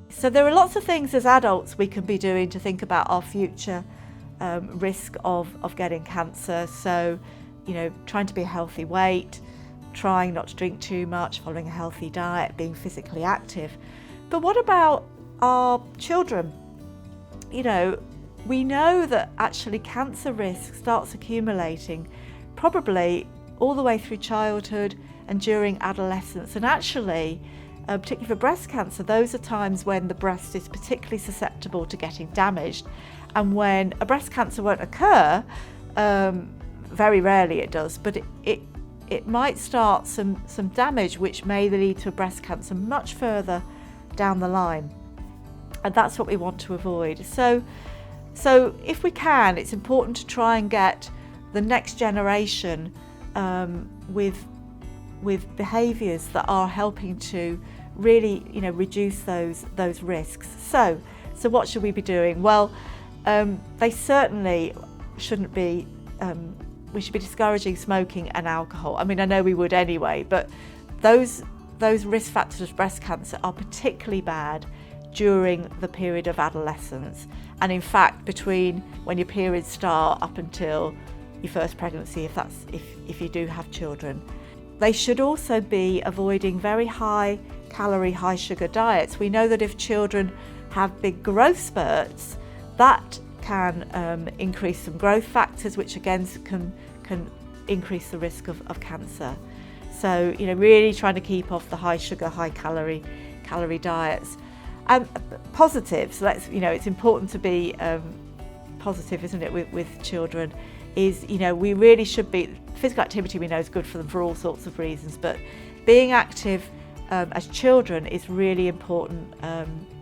So there are lots of things as adults we can be doing to think about our future risk of getting cancer. So, trying to be a healthy weight, trying not to drink too much, following a healthy diet, being physically active. But what about our children? We know that actually cancer risk starts accumulating probably all the way through childhood and during adolescence. And actually, particularly for breast cancer, those are times when the breast is particularly susceptible to getting damaged. And when a breast cancer won't occur, very rarely it does, but it might start some damage which may lead to a breast cancer much further down the line. And that's what we want to avoid. So if we can, it's important to try and get the next generation with behaviours that are helping to really, reduce those risks. So what should we be doing? Well, they certainly shouldn't be. We should be discouraging smoking and alcohol. I mean, I know we would anyway, but those risk factors of breast cancer are particularly bad during the period of adolescence, and in fact between when your periods start up until your first pregnancy, if you do have children. They should also be avoiding very high calorie, high sugar diets. We know that if children have big growth spurts, that can increase some growth factors, which again can increase the risk of cancer. So really trying to keep off the high sugar, high calorie diets. Positives. It's important to be positive, isn't it, with children? We really should be. Physical activity we know is good for them for all sorts of reasons, but being active as children is really important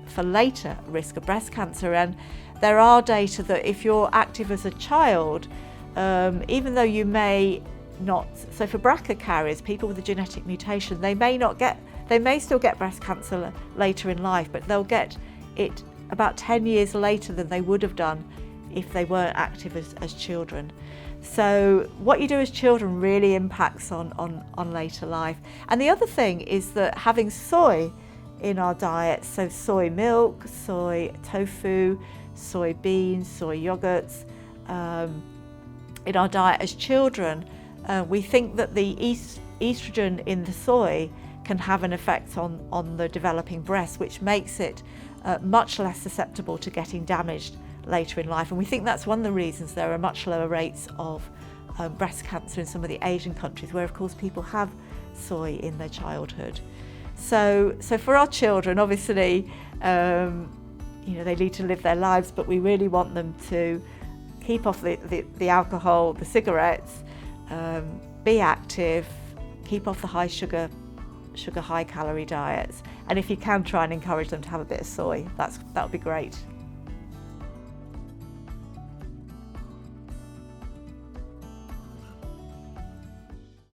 for later risk of breast cancer. And there are data that if you're active as a child, even though you may not, so for BRCA carriers, people with a genetic mutation, they may still get breast cancer later in life, but they'll get it about 10 years later than they would have done if they weren't active as children. So what you do as children really impacts on later life. And the other thing is that having soy in our diet, so soy milk, soy tofu, soy beans, soy yogurts, in our diet as children, we think that the estrogen in the soy can have an effect on the developing breast, which makes it much less susceptible to getting damaged later in life. And we think that's one of the reasons there are much lower rates of breast cancer in some of the Asian countries, where of course people have soy in their childhood. So for our children, obviously, they need to live their lives, but we really want them to keep off the alcohol, the cigarettes, be active, keep off the high sugar, high calorie diets, and if you can, try and encourage them to have a bit of soy. That would be great.